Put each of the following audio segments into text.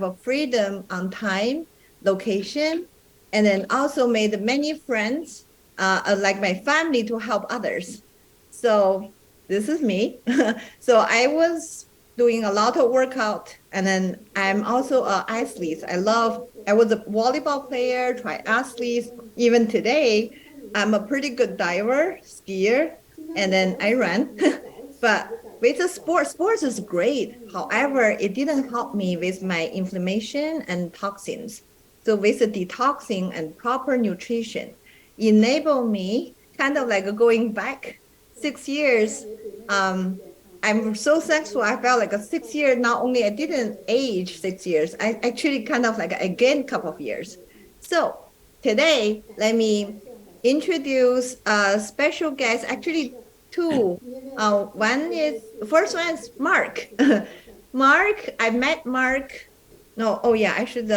a freedom on time, location, and then also made many friends, like my family, to help others. So this is me. So I was doing a lot of workout, and then I'm also an athlete. I was a volleyball player, triathlete. Even today, I'm a pretty good diver, skier, and then I run. But with the sports is great. However, it didn't help me with my inflammation and toxins. So with the detoxing and proper nutrition, enable me kind of like going back 6 years. I'm so thankful. I felt like a 6 year, not only I didn't age 6 years, I actually kind of like I gained a couple of years. So today, let me introduce a special guest, actually two. First one is Mark. Mark, I met Mark. No, oh yeah, I should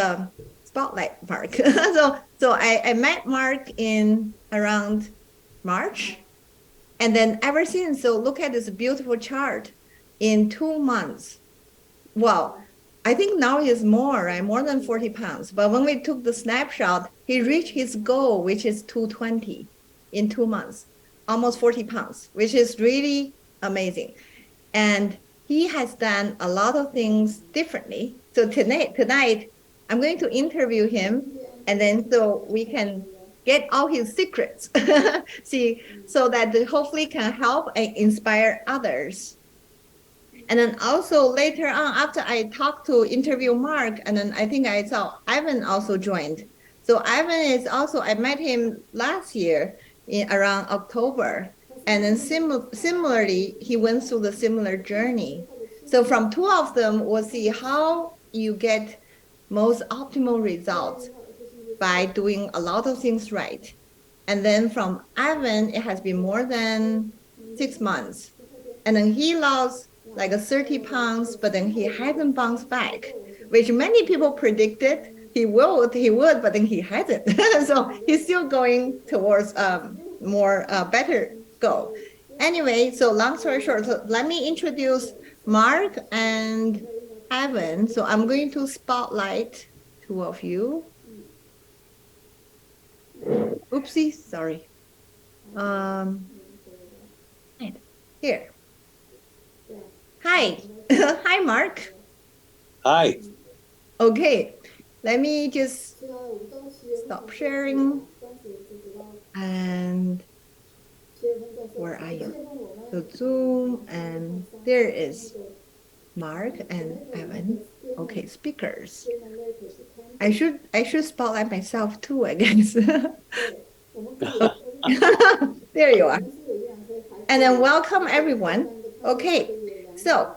spotlight Mark. So I met Mark in around March. And then ever since, so look at this beautiful chart in 2 months. Well, I think now he's more, right? More than 40 pounds. But when we took the snapshot, he reached his goal, which is 220 in 2 months, almost 40 pounds, which is really amazing. And he has done a lot of things differently. So tonight I'm going to interview him, and then so we can get all his secrets, see, so that hopefully can help and inspire others. And then also later on, after I talked to interview Mark, and then I think I saw Ivan also joined. So Ivan is also, I met him last year in around October. And then similarly, he went through the similar journey. So from two of them, we'll see how you get most optimal results by doing a lot of things right. And then from Ivan, it has been more than 6 months. And then he lost like a 30 pounds, but then he hasn't bounced back, which many people predicted he would, but then he hasn't. So he's still going towards more better goal. Anyway, so long story short, so let me introduce Mark and Evan. So I'm going to spotlight two of you. Oopsie, sorry. Um, here. Hi. Hi, Mark. Hi. Okay, let me just stop sharing. And where are you? So Zoom, and there is Mark and Evan. Okay, speakers. I should spotlight myself too, I guess. There you are. And then welcome everyone. Okay, so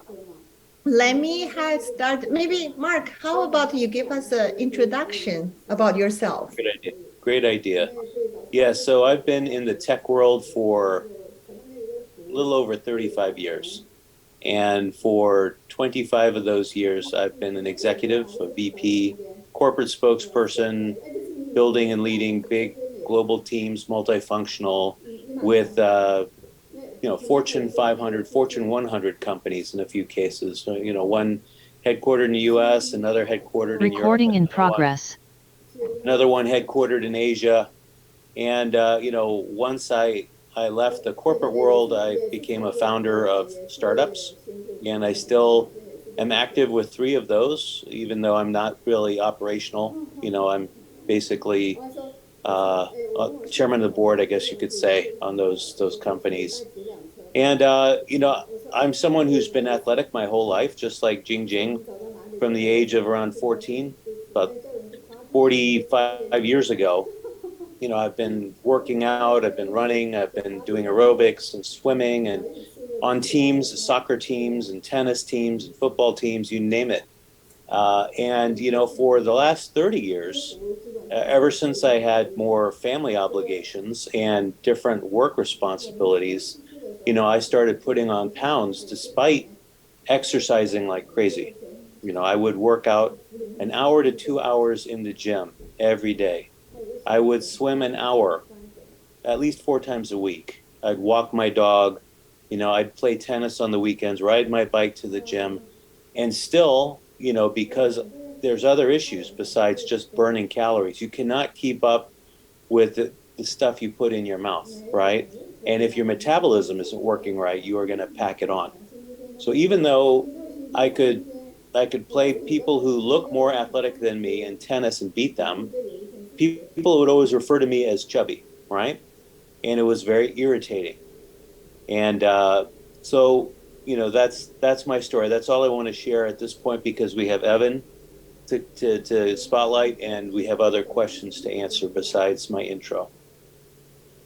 let me start. Maybe Mark, how about you give us an introduction about yourself? Great idea. Great idea. Yeah, so I've been in the tech world for a little over 35 years. And for 25 of those years, I've been an executive, a VP, corporate spokesperson, building and leading big global teams, multifunctional, with Fortune 500, Fortune 100 companies in a few cases. So, one headquartered in the U.S., another headquartered in Europe, Recording in progress. another one headquartered in Asia. And once I left the corporate world, I became a founder of startups, and I still am active with three of those, even though I'm not really operational. I'm basically chairman of the board, I guess you could say, on those companies. And I'm someone who's been athletic my whole life, just like Jing Jing, from the age of around 14, about 45 years ago. I've been working out, I've been running, I've been doing aerobics and swimming and on teams, soccer teams and tennis teams and football teams, you name it. And for the last 30 years, ever since I had more family obligations and different work responsibilities, I started putting on pounds despite exercising like crazy. I would work out an hour to 2 hours in the gym every day. I would swim an hour at least 4 times a week. I'd walk my dog. I'd play tennis on the weekends, ride my bike to the gym. And still, because there's other issues besides just burning calories. You cannot keep up with the stuff you put in your mouth, right? And if your metabolism isn't working right, you are going to pack it on. So even though I could I could play people who look more athletic than me in tennis and beat them, people would always refer to me as chubby, right? And it was very irritating. And so, that's my story. That's all I want to share at this point because we have Evan to spotlight and we have other questions to answer besides my intro.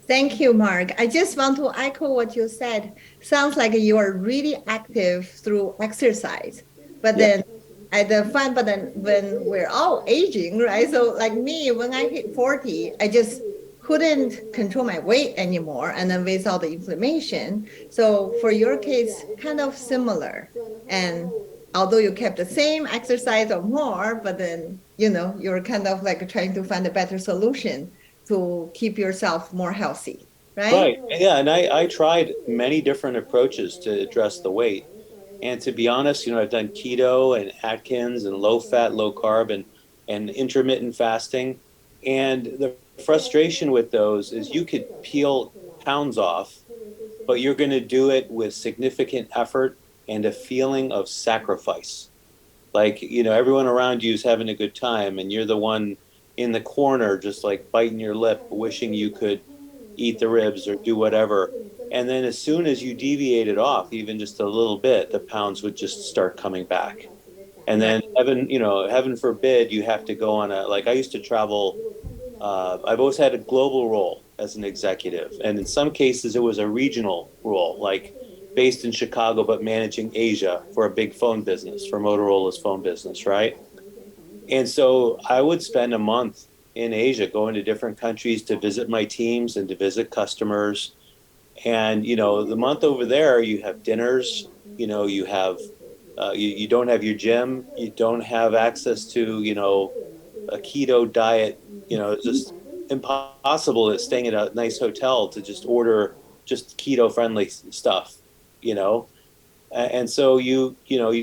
Thank you, Mark. I just want to echo what you said. Sounds like you are really active through exercise. But then but then when we're all aging, right? So like me, when I hit 40, I just couldn't control my weight anymore. And then with all the inflammation. So for your case, kind of similar. And although you kept the same exercise or more, but then, you're kind of like trying to find a better solution to keep yourself more healthy, right? Right. Yeah. And I tried many different approaches to address the weight. And to be honest, I've done keto and Atkins and low fat, low carb and intermittent fasting. And the frustration with those is you could peel pounds off, but you're going to do it with significant effort and a feeling of sacrifice. Like, everyone around you is having a good time and you're the one in the corner just like biting your lip, wishing you could eat the ribs or do whatever. And then as soon as you deviated off, even just a little bit, the pounds would just start coming back. And then heaven forbid, you have to go on like I used to travel. I've always had a global role as an executive. And in some cases, it was a regional role, like based in Chicago, but managing Asia for a big phone business, for Motorola's phone business, right? And so I would spend a month in Asia going to different countries to visit my teams and to visit customers. And, the month over there, you have dinners, you have, you don't have your gym, you don't have access to, a keto diet, it's just impossible at staying at a nice hotel to just order just keto friendly stuff, and so you'd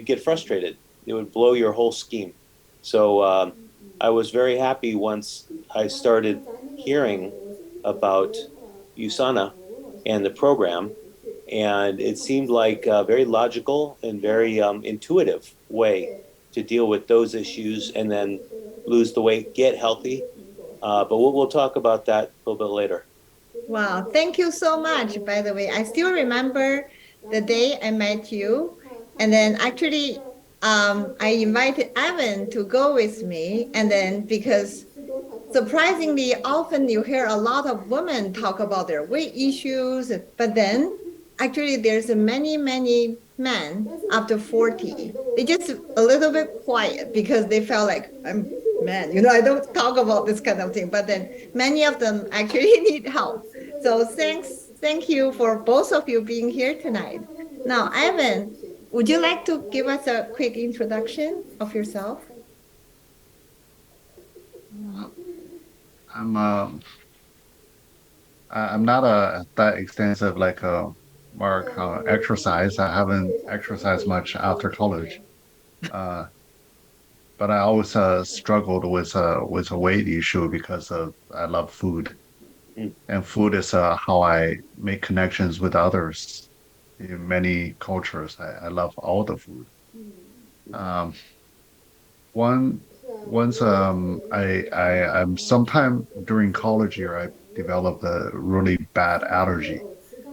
get frustrated. It would blow your whole scheme. So I was very happy once I started hearing about USANA and the program, and it seemed like a very logical and very intuitive way to deal with those issues and then lose the weight, get healthy. But we'll talk about that a little bit later. Wow, thank you so much, by the way. I still remember the day I met you. And then actually, I invited Evan to go with me. And then because surprisingly, often you hear a lot of women talk about their weight issues, but then actually there's many, many men after 40. They just a little bit quiet because they felt like I'm man, I don't talk about this kind of thing, but then many of them actually need help. So thank you for both of you being here tonight. Now, Evan, would you like to give us a quick introduction of yourself? I'm not that extensive like Mark exercise. I haven't exercised much after college, but I always struggled with a weight issue because of I love food, Mm. and food is how I make connections with others in many cultures. I love all the food. Um, one once I'm sometime during college year I developed a really bad allergy,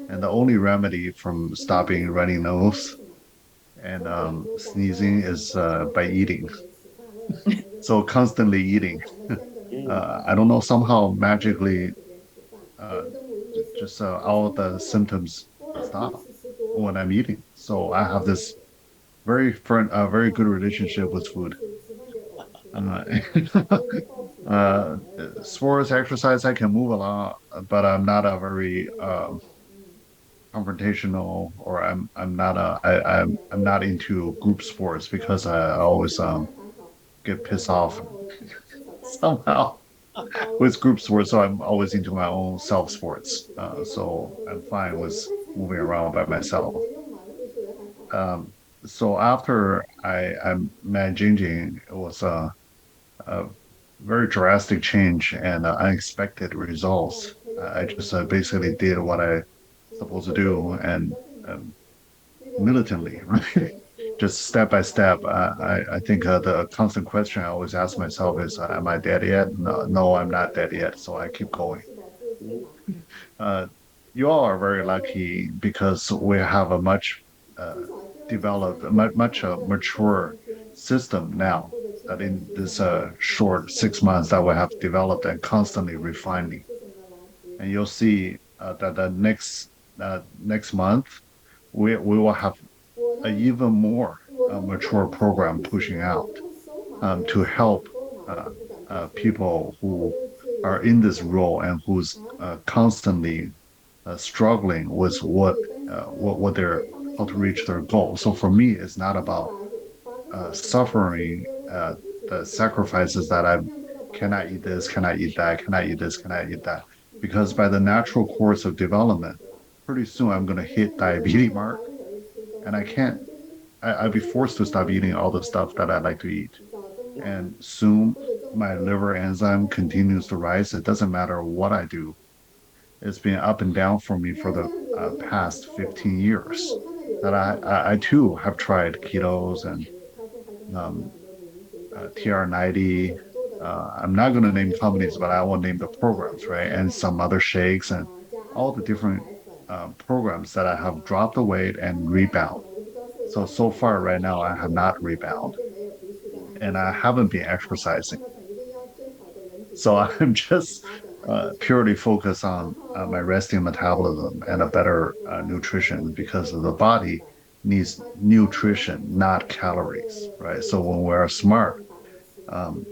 and the only remedy from stopping running nose and sneezing is by eating. So constantly eating. Mm. I don't know, somehow magically uh, just all the symptoms stop when I'm eating. So I have this very good relationship with food. Uh, uh, Sports exercise, I can move a lot, but I'm not a very confrontational, or I'm not into group sports because I always get pissed off somehow with group sports. So I'm always into my own self sports. So I'm fine with moving around by myself. Um, so after I met Jingjing, it was a very drastic change and unexpected results. I just basically did what I supposed to do and um, militantly, right? Just step by step. I think the constant question I always ask myself is, am I dead yet? No, no, I'm not dead yet. So I keep going. Mhm. Uh, you all are very lucky because we have a much uh, developed, much mature system now that in this short 6 months that we have developed and constantly refining. And you'll see that the next month we will have an even more mature program pushing out to help uh, people who are in this role and who's constantly struggling with what they're how to reach their goal. So for me, it's not about suffering the sacrifices that I cannot eat this, cannot eat that, cannot eat this, cannot eat that, because by the natural course of development, pretty soon I'm going to hit diabetes mark, and I can't. I'd be forced to stop eating all the stuff that I like to eat, and soon my liver enzyme continues to rise. It doesn't matter what I do. It's been up and down for me for the past 15 years. That I too have tried ketos and um, TR90. I'm not going to name companies, but I will name the programs, right? And some other shakes and all the different programs that I have dropped the weight and rebound. So far, right now, I have not rebound and I haven't been exercising. So I'm just purely focused on my resting metabolism and a better nutrition because the body needs nutrition, not calories, right? So when we're smart,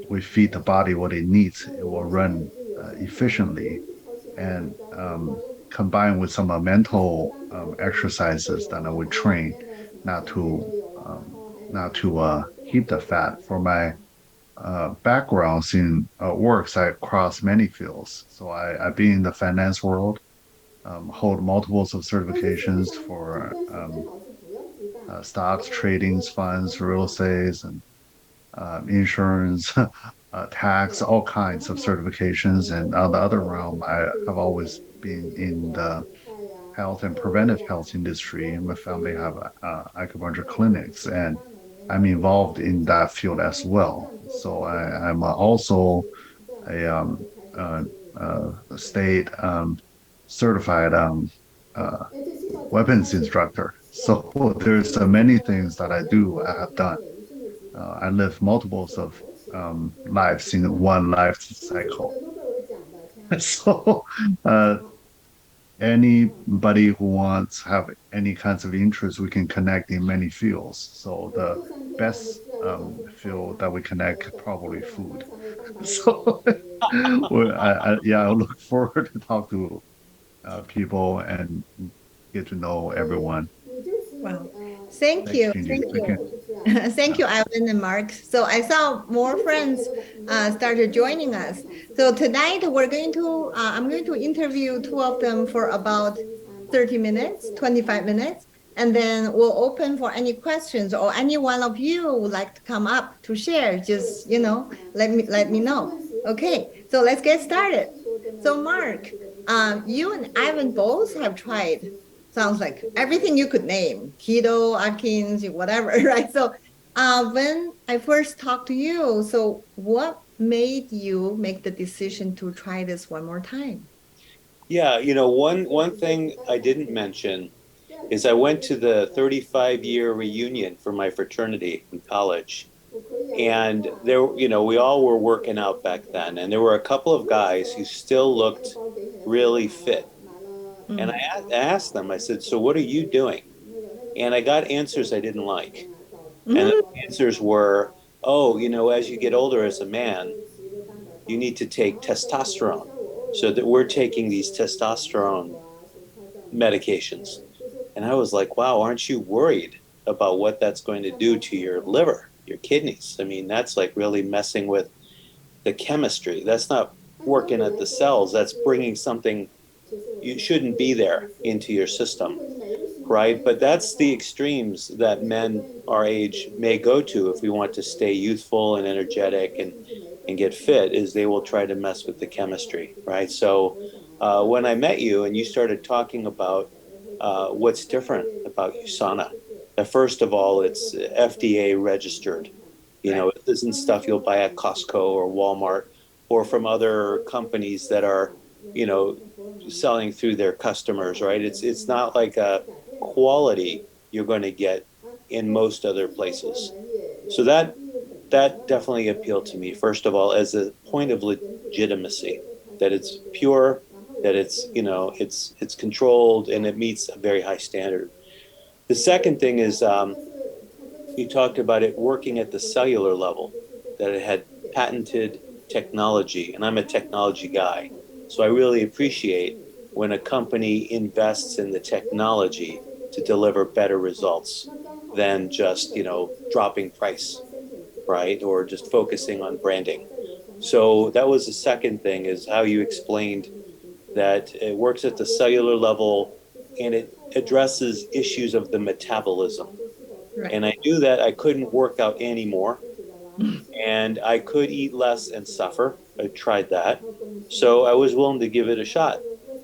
we feed the body what it needs, it will run efficiently and combined with some mental exercises that I would train not to not to keep the fat. For my backgrounds in works, I cross many fields. So I've been in the finance world, hold multiples of certifications for stocks, tradings, funds, real estate, and insurance, tax, all kinds of certifications. And on the other realm, I have always been in the health and preventive health industry. And my family have acupuncture clinics, and I'm involved in that field as well. So I'm also a state certified uh, weapons instructor. So there's many things that I do, I have done. I live multiples of lives in one life cycle. So uh, anybody who wants have any kinds of interest, we can connect in many fields. So the best field that we connect probably food. So yeah, I look forward to talk to people and get to know everyone. Wow. Thank Thanks, you. Gingy. Thank We you. can, Thank yeah. you, Ivan and Mark. So I saw more friends started joining us. So tonight I'm going to interview two of them for about 30 minutes, 25 minutes, and then we'll open for any questions or any one of you would like to come up to share. Just, let me know. Okay, so let's get started. So Mark, you and Ivan both have tried sounds like everything you could name, keto, Atkins, whatever, right? So when I first talked to you, so what made you make the decision to try this one more time? Yeah, one thing I didn't mention is I went to the 35-year reunion for my fraternity in college. And there, we all were working out back then, and there were a couple of guys who still looked really fit. And Mm. I asked them, I said, "So what are you doing?" And I got answers I didn't like. And the Mm. answers were, "Oh, as you get older as a man, you need to take testosterone." So that we're taking these testosterone medications. And I was like, wow, aren't you worried about what that's going to do to your liver, your kidneys? I mean, that's like really messing with the chemistry. That's not working at the cells, that's bringing something you shouldn't be there into your system, right? But that's the extremes that men our age may go to if we want to stay youthful and energetic and get fit, is they will try to mess with the chemistry, right? So when I met you and you started talking about what's different about USANA, first of all, it's FDA registered. You know, Right. it isn't stuff you'll buy at Costco or Walmart or from other companies that are, you know, selling through their customers, right? It's not like a quality you're going to get in most other places. So that definitely appealed to me, first of all, as a point of legitimacy, that it's pure, that it's, you know, it's controlled and it meets a very high standard. The second thing is you talked about it working at the cellular level, that it had patented technology, and I'm a technology guy. So I really appreciate when a company invests in the technology to deliver better results than just, you know, dropping price, right? Or just focusing on branding. So that was the second thing, is how you explained that it works at the cellular level and it addresses issues of the metabolism. Right. And I knew that I couldn't work out anymore and I could eat less and suffer. I tried that. So I was willing to give it a shot.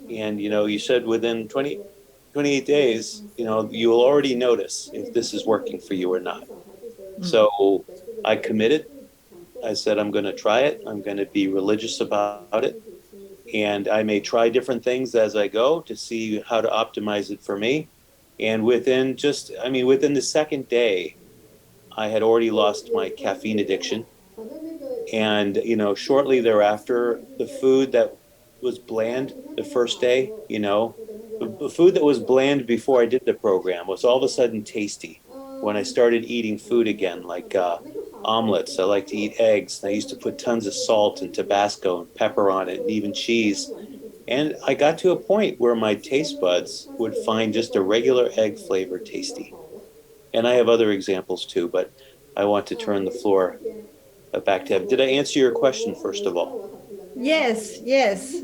And, you know, you said within 28 days, you know, you will already notice if this is working for you or not. Mm. So I committed. I said, I'm going to try it. I'm going to be religious about it. And I may try different things as I go to see how to optimize it for me. And within the second day, I had already lost my caffeine addiction. And, you know, shortly thereafter, the food that was bland the first day, you know, the food that was bland before I did the program was all of a sudden tasty when I started eating food again, like omelets. I like to eat eggs. I used to put tons of salt and Tabasco and pepper on it and even cheese. And I got to a point where my taste buds would find just a regular egg flavor tasty. And I have other examples too, but I want to turn the floor back to him. Did I answer your question, first of all? Yes, yes.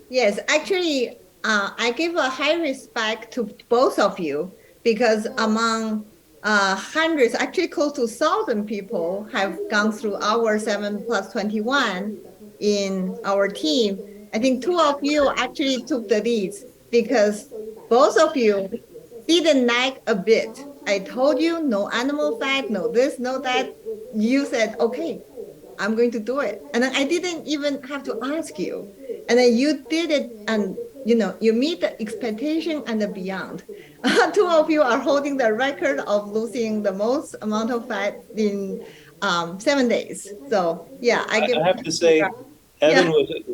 Yes, actually, I give a high respect to both of you because among hundreds, actually close to 1,000 people have gone through our 7+21 in our team. I think two of you actually took the leads because both of you didn't nag a bit. I told you no animal fat, no this, no that. You said, okay, I'm going to do it. And then I didn't even have to ask you. And then you did it and you know, you meet the expectation and the beyond. Two of you are holding the record of losing the most amount of fat in 7 days. So yeah, I give I have to say, yeah.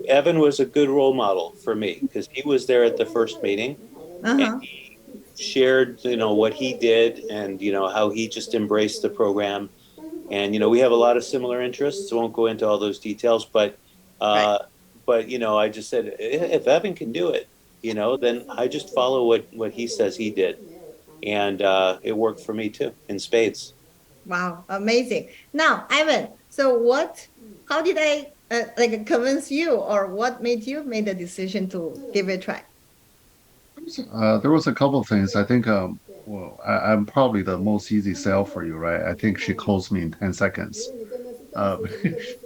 Evan was a good role model for me because he was there at the first meeting and Uh-huh. he shared, you know, what he did and, you know, how he just embraced the program. And, you know, we have a lot of similar interests. I won't go into all those details, Right. uh, but, you know, I just said, if Evan can do it, you know, then I just follow what he says he did. And it worked for me too, in spades. Wow, amazing. Now, Ivan, so how did I like convince you or what made you make the decision to give it a try? There was a couple of things. I think, I'm probably the most easy sell for you, right? I think she closed me in 10 seconds. Uh,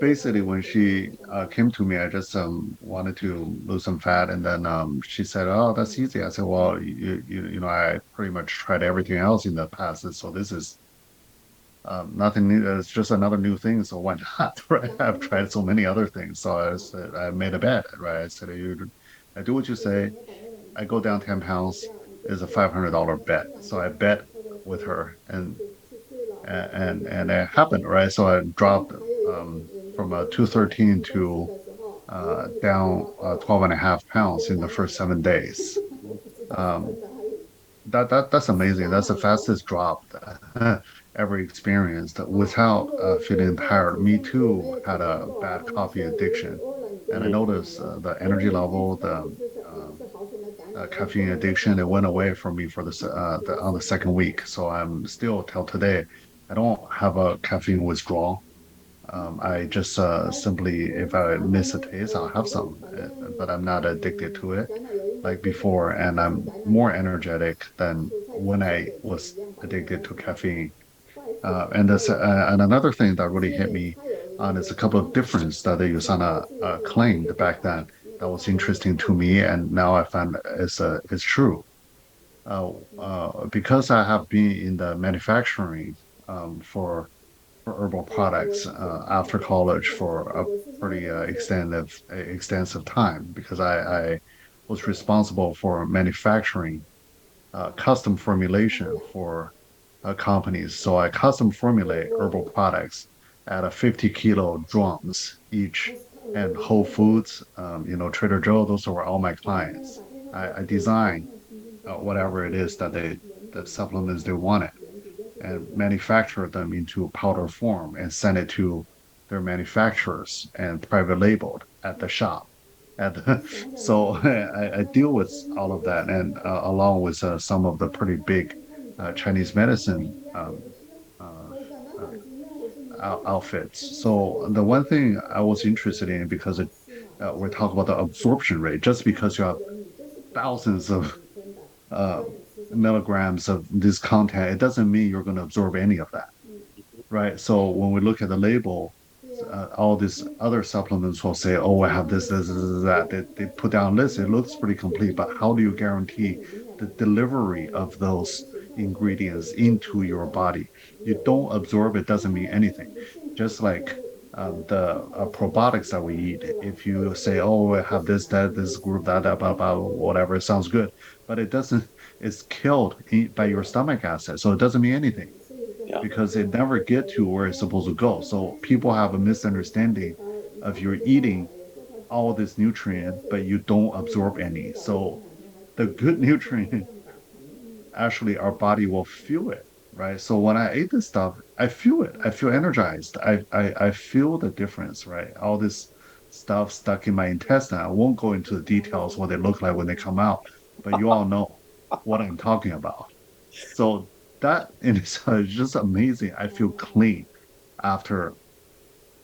Basically, when she came to me, I just wanted to lose some fat, and then she said, "Oh, that's easy." I said, "Well, you know, I pretty much tried everything else in the past, so this is nothing new. It's just another new thing. So why not, right? I've tried so many other things." So I said, I made a bet, right? I said, I do what you say. I go down 10 pounds is a $500 bet. So I bet with her, and it happened, right? So I dropped from 213 to down 12 and a half pounds in the first 7 days. Um, that's amazing. That's the fastest drop ever experienced without feeling tired. Me too had a bad coffee addiction, and I Mm. noticed the energy level, caffeine addiction, it went away from me for on the second week. So I'm still till today, I don't have a caffeine withdrawal. I just simply, if I miss a taste, I'll have some, but I'm not addicted to it like before, and I'm more energetic than when I was addicted to caffeine. And another thing that really hit me on is a couple of difference that the USANA claimed back then that was interesting to me, and now I find is true. Because I have been in the manufacturing for herbal products after college for a pretty extensive time because I was responsible for manufacturing custom formulation for companies. So I custom formulate herbal products at a 50-kilo drums each. And Whole Foods, Trader Joe, those were all my clients. I design whatever it is that the supplements they wanted and manufacture them into powder form and send it to their manufacturers and private labeled at the shop. So I deal with all of that, and along with some of the pretty big Chinese medicine uh, uh, outfits. So the one thing I was interested in because we're talking about the absorption rate, just because you have thousands of uh, milligrams of this content, it doesn't mean you're going to absorb any of that, right? So when we look at the label, all these other supplements will say, "Oh, I have this, that." They put down a list. It looks pretty complete, but how do you guarantee the delivery of those ingredients into your body? You don't absorb it doesn't mean anything. Just like the probiotics that we eat, if you say, "Oh, I have this, that, this group, that, blah, blah, whatever," it sounds good, but it doesn't. It's killed by your stomach acid, so it doesn't mean anything Yeah. because it never get to where it's supposed to go. So people have a misunderstanding of you're eating all this nutrient, but you don't absorb any. So the good nutrient, actually our body will feel it, right? So when I ate this stuff, I feel it. I feel energized. I feel the difference, right? All this stuff stuck in my intestine. I won't go into the details what they look like when they come out, but you all know what I'm talking about. So that in itself is just amazing. I feel clean after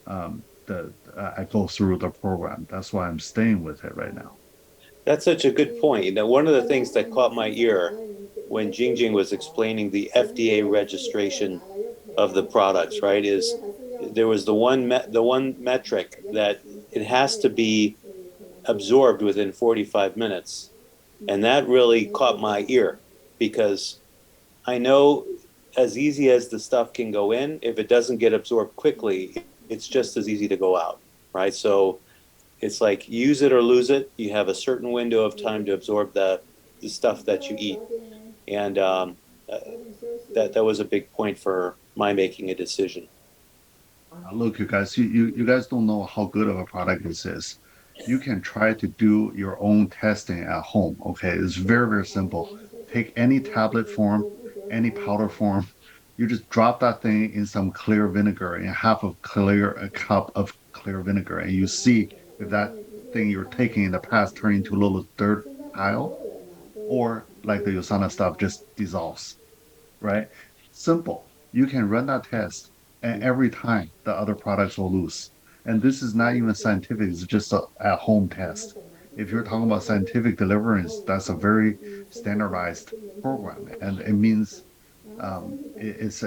the I go through the program. That's why I'm staying with it right now. That's such a good point. You know, one of the things that caught my ear when Jingjing was explaining the FDA registration of the products, right, is there was the one metric that it has to be absorbed within 45 minutes. And that really caught my ear because I know as easy as the stuff can go in, if it doesn't get absorbed quickly, it's just as easy to go out, right? So it's like use it or lose it. You have a certain window of time to absorb the stuff that you eat, and that was a big point for my making a decision. Look, you guys, you guys don't know how good of a product this is. You can try to do your own testing at home. Okay, it's very, very simple. Take any tablet form, any powder form. You just drop that thing in some clear vinegar, in half of clear a cup of clear vinegar, and you see if that thing you're taking in the past turn into a little dirt pile, or like the Yosana stuff just dissolves, right? Simple. You can run that test, and every time the other products will lose. And this is not even scientific, it's just a at home test. If you're talking about scientific deliverance, that's a very standardized program. And it means it's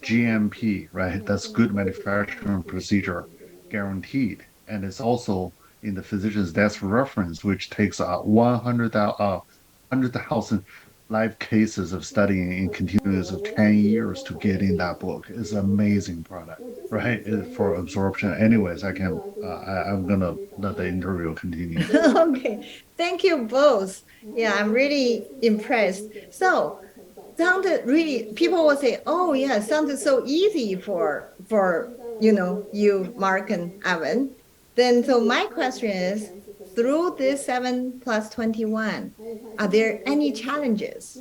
GMP, right? That's good manufacturing procedure guaranteed. And it's also in the physician's desk reference, which takes 100,000 live cases of studying in continuous of 10 years to get in that book. It's an amazing product, right? For absorption. Anyways, I'm gonna let the interview continue. Okay, thank you both. Yeah, I'm really impressed. So, sounded really, people will say, "Oh, yeah, sounded so easy for you, Mark and Evan." Then, so my question is, through this 7 plus 21, are there any challenges,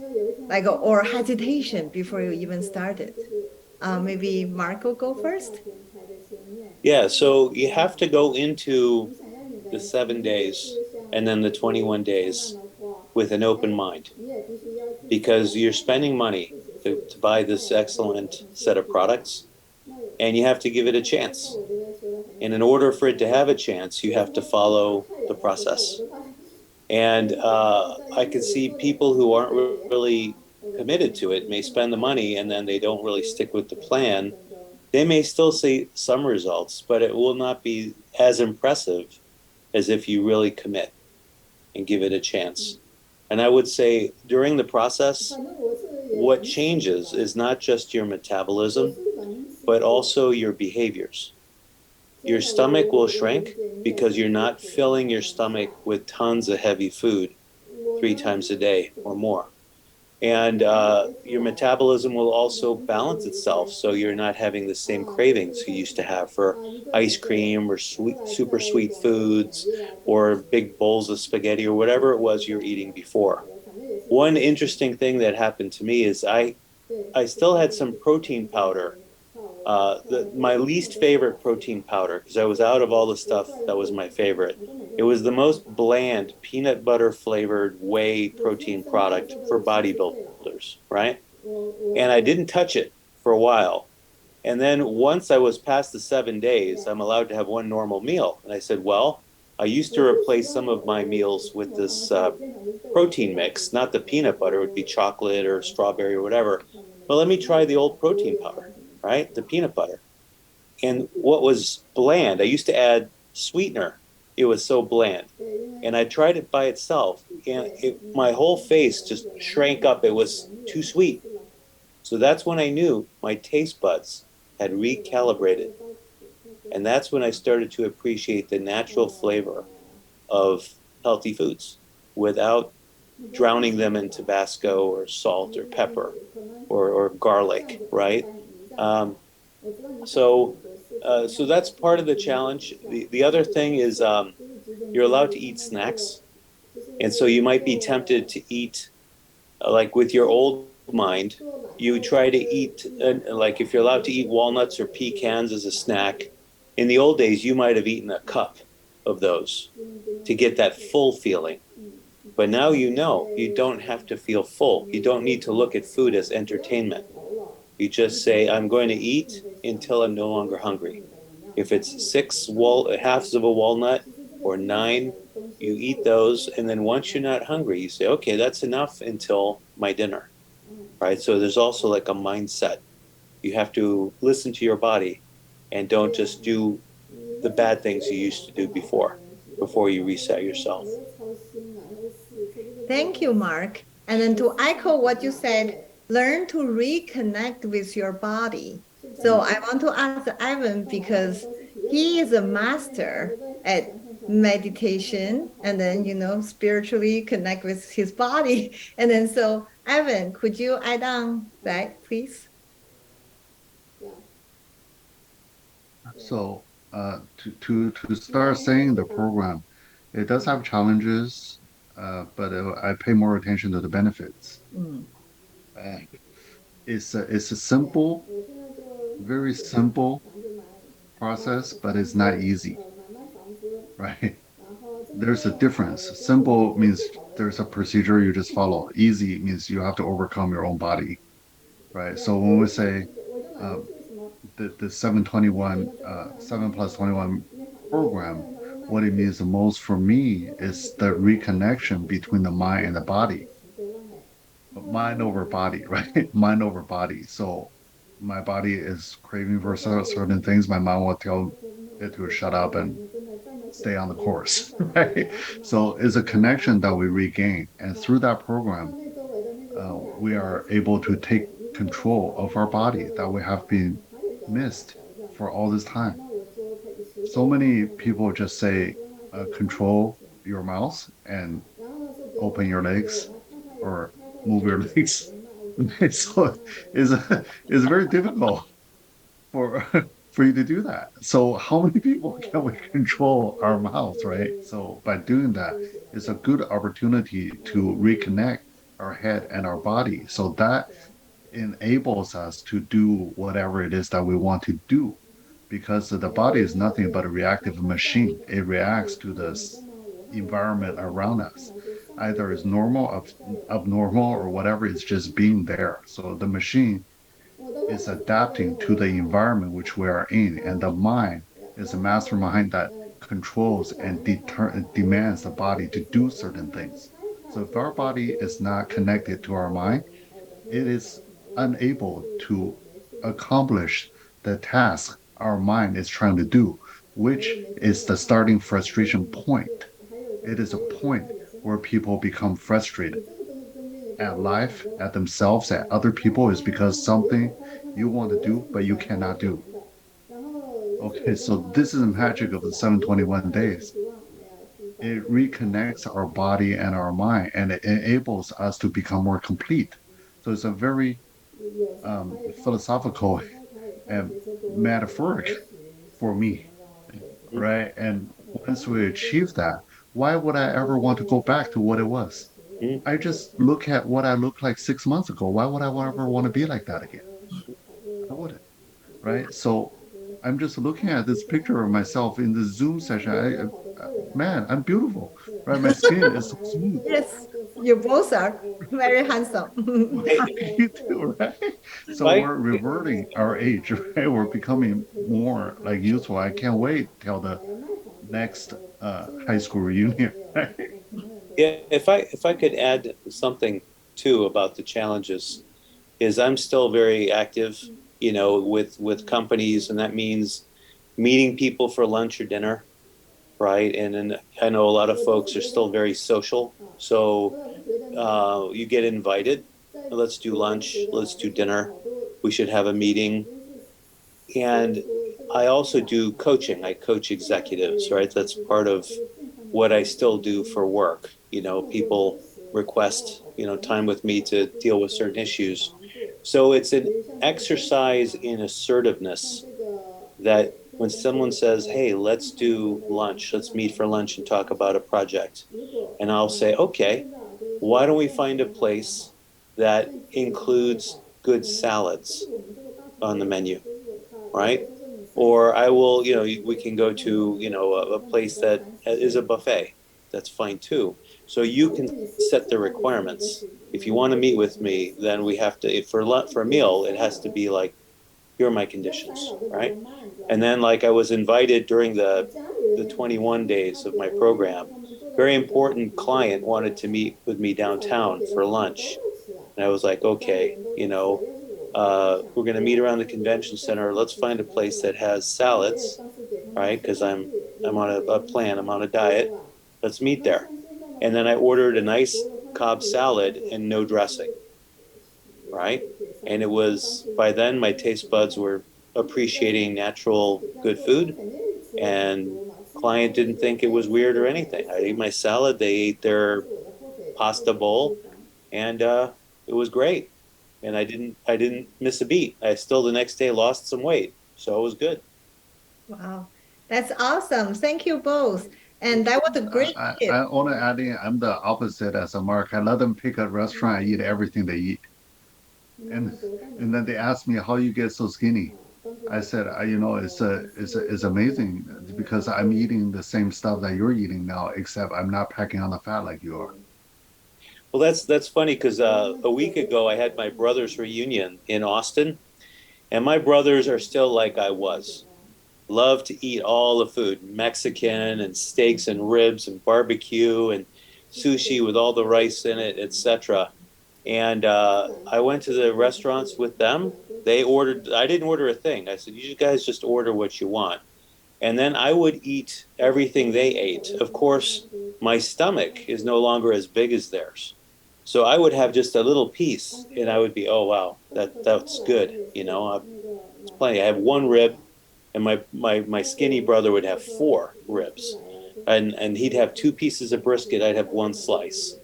like or hesitation before you even started? Maybe Mark will go first. Yeah, so you have to go into the 7 days and then the 21 days with an open mind because you're spending money to buy this excellent set of products. and you have to give it a chance. And in order for it to have a chance, you have to follow the process. And I can see people who aren't really committed to it may spend the money and then they don't really stick with the plan. They may still see some results, but it will not be as impressive as if you really commit and give it a chance. And I would say during the process, what changes is not just your metabolism, but also your behaviors. Your stomach will shrink because you're not filling your stomach with tons of heavy food 3 times a day or more. And your metabolism will also balance itself, so you're not having the same cravings you used to have for ice cream or super sweet foods or big bowls of spaghetti or whatever it was you were eating before. One interesting thing that happened to me is I still had some protein powder. My least favorite protein powder, because I was out of all the stuff that was my favorite. It was the most bland peanut butter flavored whey protein product for bodybuilders, right? And I didn't touch it for a while. And then once I was past the 7 days, I'm allowed to have one normal meal. And I said, well, I used to replace some of my meals with this protein mix, not the peanut butter, it would be chocolate or strawberry or whatever. But let me try the old protein powder, right? The peanut butter. And what was bland, I used to add sweetener. It was so bland. And I tried it by itself, and my whole face just shrank up. It was too sweet. So that's when I knew my taste buds had recalibrated. And that's when I started to appreciate the natural flavor of healthy foods without drowning them in Tabasco or salt or pepper or garlic, right? Um, so that's part of the challenge. The other thing is you're allowed to eat snacks, and so you might be tempted to eat like with your old mind. You try to eat like if you're allowed to eat walnuts or pecans as a snack. In the old days, you might have eaten a cup of those to get that full feeling. But now you know you don't have to feel full. You don't need to look at food as entertainment. You just say, I'm going to eat until I'm no longer hungry. If it's halves of a walnut or 9, you eat those. And then once you're not hungry, you say, okay, that's enough until my dinner, right? So there's also like a mindset. You have to listen to your body and don't just do the bad things you used to do before you reset yourself. Thank you, Mark. And then to echo what you said, learn to reconnect with your body. So I want to ask Ivan because he is a master at meditation and then, spiritually connect with his body. And then, so Ivan, could you add on that, please? So to start saying the program, it does have challenges, but I pay more attention to the benefits. Mm. Uh, it's a simple, very simple process, but it's not easy, right? There's a difference. Simple means there's a procedure you just follow. Easy means you have to overcome your own body, right? So when we say uh, the 721 7 plus 21 program, what it means the most for me is the reconnection between the mind and the body, mind over body, right? Mind over body. So my body is craving for certain things. My mind will tell it to shut up and stay on the course, right? So it's a connection that we regain, and through that program, we are able to take control of our body that we have been missed for all this time. So many people just say, control your mouth and open your legs or move your legs. So it's very difficult for for you to do that. So how many people can we control our mouths, right? So by doing that, it's a good opportunity to reconnect our head and our body. So that enables us to do whatever it is that we want to do, because the body is nothing but a reactive machine. It reacts to the environment around us. Either it's normal, abnormal, or whatever, it's just being there. So the machine is adapting to the environment which we are in, and the mind is a mastermind that controls and demands the body to do certain things. So if our body is not connected to our mind, it is unable to accomplish the task our mind is trying to do, which is the starting frustration point. It is a point where people become frustrated at life, at themselves, at other people, is because something you want to do, but you cannot do. Okay, so this is the magic of the 721 days. It reconnects our body and our mind, and it enables us to become more complete. So it's a very philosophical and metaphoric for me, right? And once we achieve that, why would I ever want to go back to what it was? Mm. I just look at what I looked like 6 months ago. Why would I ever want to be like that again? I wouldn't, right? So I'm just looking at this picture of myself in the Zoom session. Man, I'm beautiful, right? My skin is so smooth. Yes, you both are very handsome. You too, right? So I, we're reverting our age, right? We're becoming more like youthful. I can't wait till the next high school reunion. Right? yeah, if I could add something too about the challenges, is I'm still very active, with companies, and that means meeting people for lunch or dinner, right? And then I know a lot of folks are still very social, so you get invited. Let's do lunch. Let's do dinner. We should have a meeting. And I also do coaching. I coach executives, right? That's part of what I still do for work. People request, time with me to deal with certain issues. So it's an exercise in assertiveness that when someone says, hey, let's do lunch, let's meet for lunch and talk about a project. And I'll say, okay, why don't we find a place that includes good salads on the menu, right? Or I will, we can go to, a place that is a buffet. That's fine too. So you can set the requirements. If you want to meet with me, then we have to, for a meal, it has to be like, here are my conditions, right? And then like I was invited during the 21 days of my program, very important client wanted to meet with me downtown for lunch. And I was like, okay, we're going to meet around the convention center. Let's find a place that has salads, right? Because I'm on a plan. I'm on a diet. Let's meet there. And then I ordered a nice Cobb salad and no dressing, right? And it was, by then my taste buds were appreciating natural good food, and client didn't think it was weird or anything. I ate my salad, they ate their pasta bowl, and it was great. And I didn't miss a beat. I still the next day lost some weight, so it was good. Wow, that's awesome. Thank you both. And that was a great tip. I want to add in, I'm the opposite as a Mark. I let them pick a restaurant, I eat everything they eat. And and then they asked me how you get so skinny. I said, it's amazing because I'm eating the same stuff that you're eating now, except I'm not packing on the fat like you are. Well, that's funny because a week ago I had my brother's reunion in Austin, and my brothers are still like I was. Love to eat all the food, Mexican and steaks and ribs and barbecue and sushi with all the rice in it, etc. And I went to the restaurants with them. They ordered. I didn't order a thing. I said, "You guys just order what you want." And then I would eat everything they ate. Of course, my stomach is no longer as big as theirs. So I would have just a little piece, and I would be, oh wow, that's good. It's plenty. I have one rib, and my skinny brother would have four ribs, and he'd have two pieces of brisket. I'd have one slice,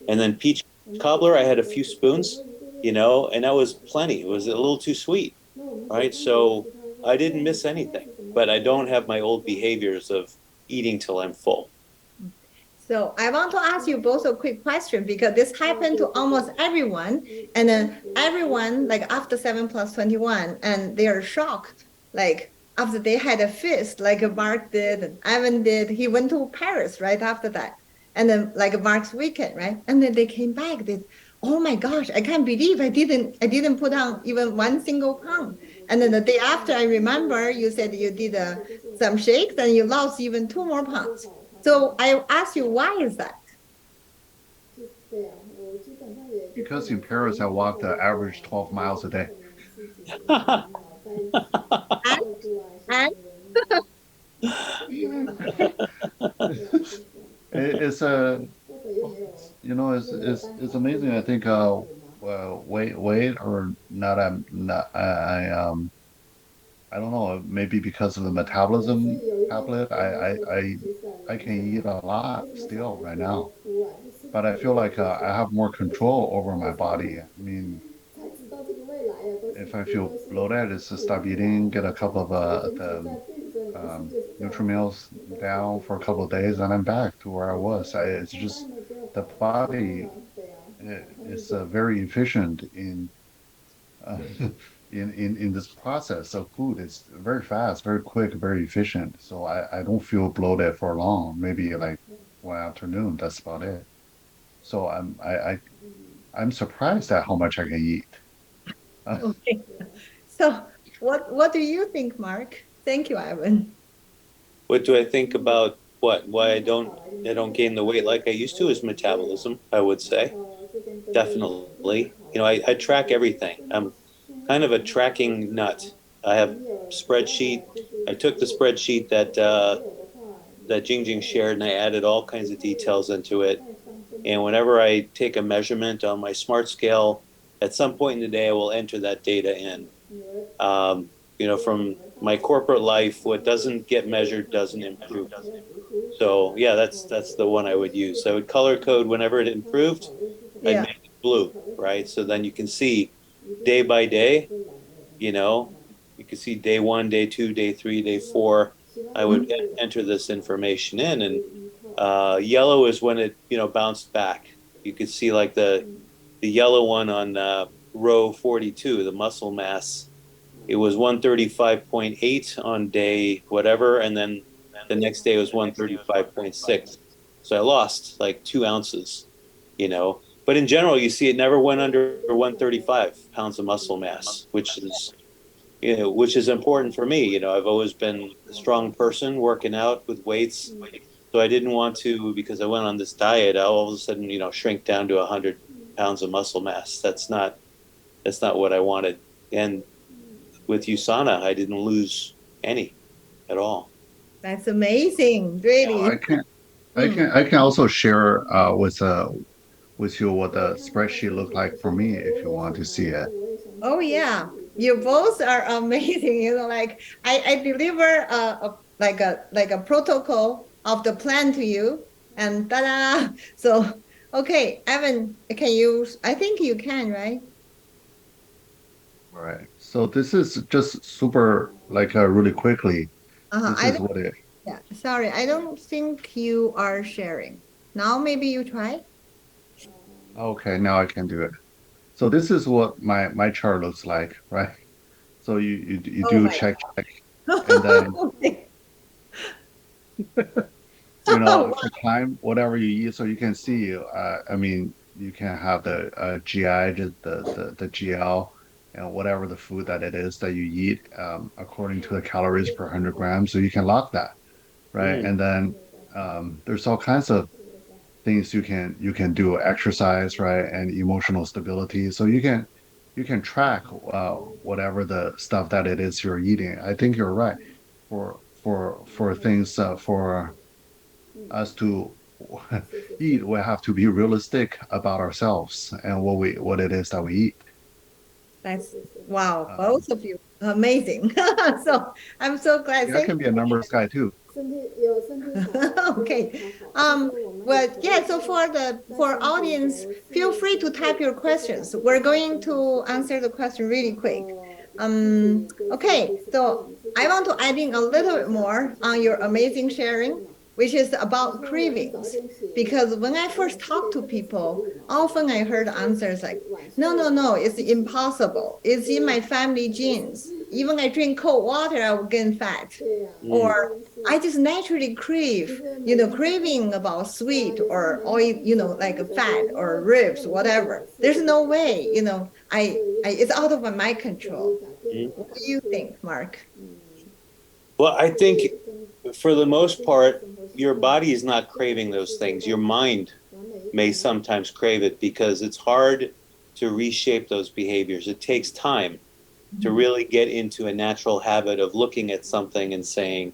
and then peach cobbler. I had a few spoons, and that was plenty. It was a little too sweet, right? So I didn't miss anything, but I don't have my old behaviors of eating till I'm full. So I want to ask you both a quick question because this happened to almost everyone. And then everyone, like after 7+21, and they are shocked. Like after they had a feast, like Mark did and Evan did, he went to Paris right after that. And then like Mark's weekend, right? And then they came back, oh my gosh, I can't believe I didn't put on even 1 single pound. And then the day after, I remember you said you did some shakes and you lost even 2 more pounds. So I asked you, why is that? Because in Paris, I walked the average 12 miles a day. And, and It's a, it's amazing. I think well, weight or not. I don't know. Maybe because of the metabolism tablet, I can eat a lot still right now. But I feel like I have more control over my body. I mean, if I feel bloated, it's to stop eating, get a couple of the Nutrimills down for a couple of days, and I'm back to where I was. It's just the body is very efficient in uh, in this process of food. It's very fast, very quick, very efficient. So I don't feel bloated for long. Maybe like one afternoon. That's about it. So I'm surprised at how much I can eat. okay. So what do you think, Mark? Thank you, Ivan. What do I think about what? Why I don't gain the weight like I used to is metabolism, I would say. Definitely. I track everything. I'm kind of a tracking nut. I have spreadsheet. I took the spreadsheet that Jingjing shared and I added all kinds of details into it. And whenever I take a measurement on my smart scale, at some point in the day, I will enter that data in. From my corporate life, what doesn't get measured doesn't improve. So yeah, that's the one I would use. I would color code whenever it improved. I'd Yeah. make it blue, right? So then you can see day by day. You know, you can see day 1, day 2, day 3, day 4. I would enter this information in, and yellow is when it bounced back. You could see like the yellow one on row 42, the muscle mass. It was 135.8 on day whatever, and then the next day was 135.6. So I lost like 2 ounces, you know. But in general, you see it never went under 135 pounds of muscle mass, which is important for me. I've always been a strong person working out with weights. So I didn't want to, because I went on this diet, I all of a sudden, shrink down to 100 pounds of muscle mass. That's not what I wanted. And with USANA, I didn't lose any at all. That's amazing, really. I can also share with you what the spreadsheet looked like for me if you want to see it. Oh yeah, you both are amazing. Like I deliver like a protocol of the plan to you, and ta-da! So okay, Evan, can you? I think you can, right? All right. So this is just super like really quickly. This I is don't. what it. Yeah, sorry, I don't think you are sharing. Now maybe you try. Okay, now I can do it. So this is what my chart looks like, right? So you Oh do my check, and then Okay. for time whatever you eat, so you can see. I mean, you can have the GI, the GL, and whatever the food that it is that you eat, according to the calories per 100 grams. So you can lock that, right? Mm. And then there's all kinds of things you can do, exercise, right, and emotional stability. So you can track whatever the stuff that it is you're eating. I think you're right. For things for us to eat, we have to be realistic about ourselves and what it is that we eat. That's wow, Um, both of you amazing. So I'm so glad. yeah, I Thank can be a numbers guy too. Okay. But yeah, so for audience, feel free to type your questions. We're going to answer the question really quick. Okay, so I want to add in a little bit more on your amazing sharing, which is about cravings. Because when I first talk to people, often I heard answers like, no, no, no, it's impossible. It's in my family genes. even I drink cold water, I will gain fat. Or I just naturally crave, craving about sweet or oil, like a fat or ribs, whatever. There's no way, it's out of my control. What do you think, Mark? Well, I think for the most part, your body is not craving those things. Your mind may sometimes crave it because it's hard to reshape those behaviors. It takes time to really get into a natural habit of looking at something and saying,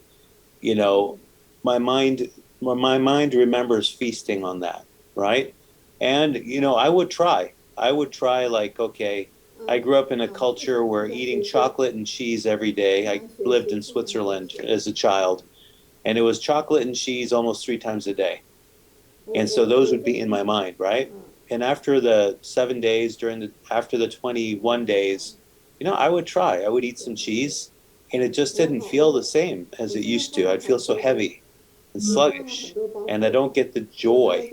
you know, my mind remembers feasting on that, right? And I would try like, okay, I grew up in a culture where eating chocolate and cheese every day. I lived in Switzerland as a child, and it was chocolate and cheese almost 3 times a day. And so those would be in my mind, right? And after the 7 days, after the 21 days, I would eat some cheese, and it just didn't feel the same as it used to. I'd feel so heavy and sluggish, and I don't get the joy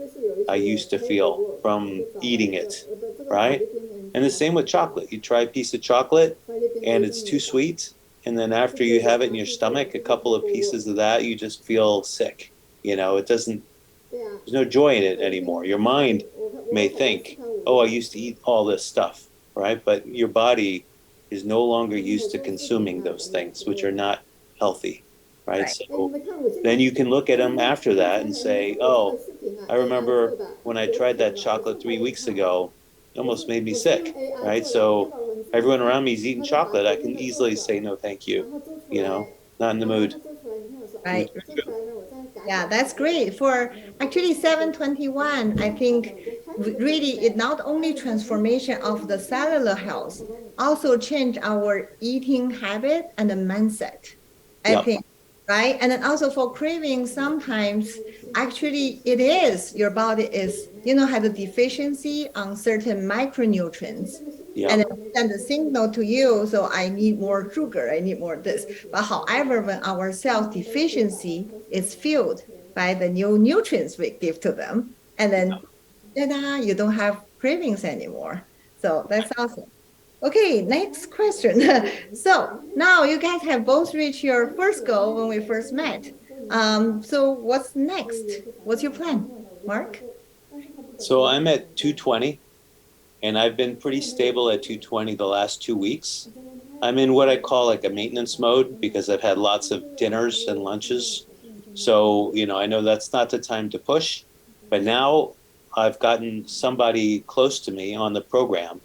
I used to feel from eating it, right? And the same with chocolate. You try a piece of chocolate and it's too sweet, and then after you have it in your stomach, a couple of pieces of that, you just feel sick. It doesn't, there's no joy in it anymore. Your mind may think, oh, I used to eat all this stuff, right? But your body is no longer used to consuming those things, which are not healthy, right? Right. So then you can look at them after that and say, oh, I remember when I tried that chocolate 3 weeks ago, it almost made me sick, right? So everyone around me is eating chocolate. I can easily say, no, thank you, not in the mood. Right. Yeah, that's great. For actually 721, I think really it not only transformation of the cellular health, also change our eating habit and the mindset. I Yep. think, right? And then also for craving, sometimes actually it is your body is, has a deficiency on certain micronutrients. Yeah. And it send a signal to you, so I need more sugar, I need more this. But however, when our cell deficiency is filled by the new nutrients we give to them, and then ta-da, you don't have cravings anymore. So that's awesome. Okay, next question. So now you guys have both reached your first goal when we first met. So what's next? What's your plan, Mark? So I'm at 220, and I've been pretty stable at 220 the last 2 weeks. I'm in what I call like a maintenance mode because I've had lots of dinners and lunches. So, I know that's not the time to push, but now I've gotten somebody close to me on the program,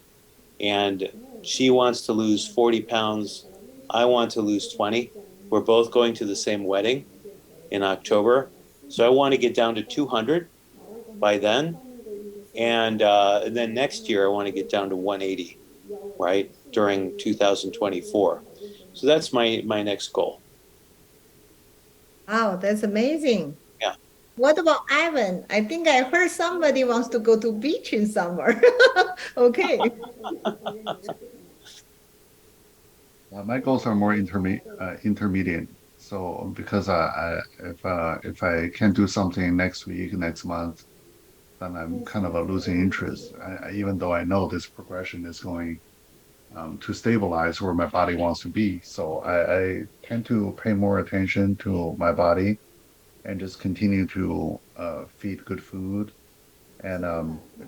and she wants to lose 40 pounds. I want to lose 20. We're both going to the same wedding in October. So I want to get down to 200 by then. And then next year, I want to get down to 180, right, during 2024. So that's my next goal. Wow, that's amazing. Yeah. What about Ivan? I think I heard somebody wants to go to beach in summer. Okay. My goals are more intermediate. So because if I can't do something next week, next month, then I'm kind of losing interest. Even though I know this progression is going to stabilize where my body wants to be. So I tend to pay more attention to my body and just continue to feed good food and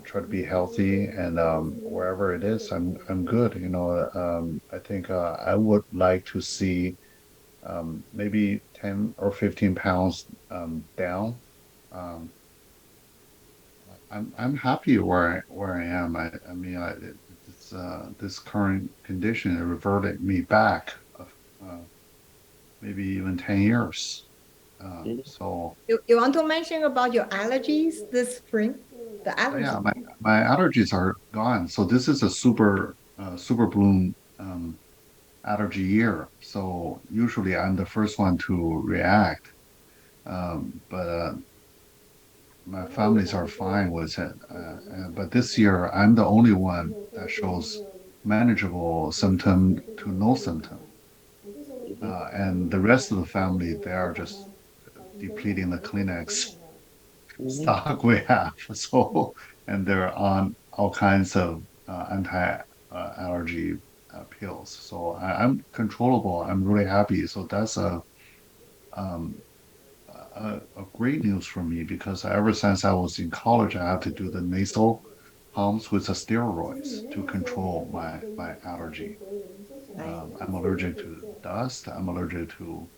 try to be healthy. And wherever it is, I'm good. I think I would like to see maybe 10 or 15 pounds down. Um, I'm happy where I am. I mean, this current condition it reverted me back uh, maybe even 10 years. So You want to mention about your allergies this spring? The yeah, allergies. my allergies are gone. So this is a super bloom allergy year. So usually I'm the first one to react. But my families are fine with it. But this year, I'm the only one that shows manageable symptom to no symptom. And the rest of the family, they are just depleting the Kleenex Mhm. stock we have. So, and they're on all kinds of anti allergy pills skills. So I'm controllable. I'm really happy. So that's um, a great news for me because ever since I was in college, I had to do the nasal pumps with the steroids to control my allergy. Right. I'm allergic to dust. I'm allergic to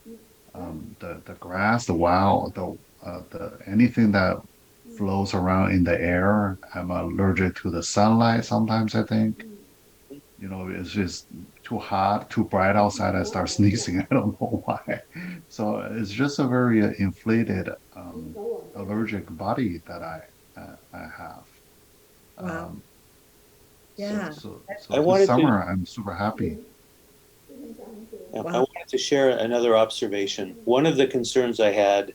the grass, the wild, the anything that flows around in the air. I'm allergic to the sunlight sometimes, I think. You know, it's just too hot, too bright outside. I start sneezing. I don't know why. So it's just a very inflated allergic body that I have. Wow. Um, so Yeah. so I so this wanted to summer I'm super happy. I Wow. wanted to share another observation. One of the concerns I had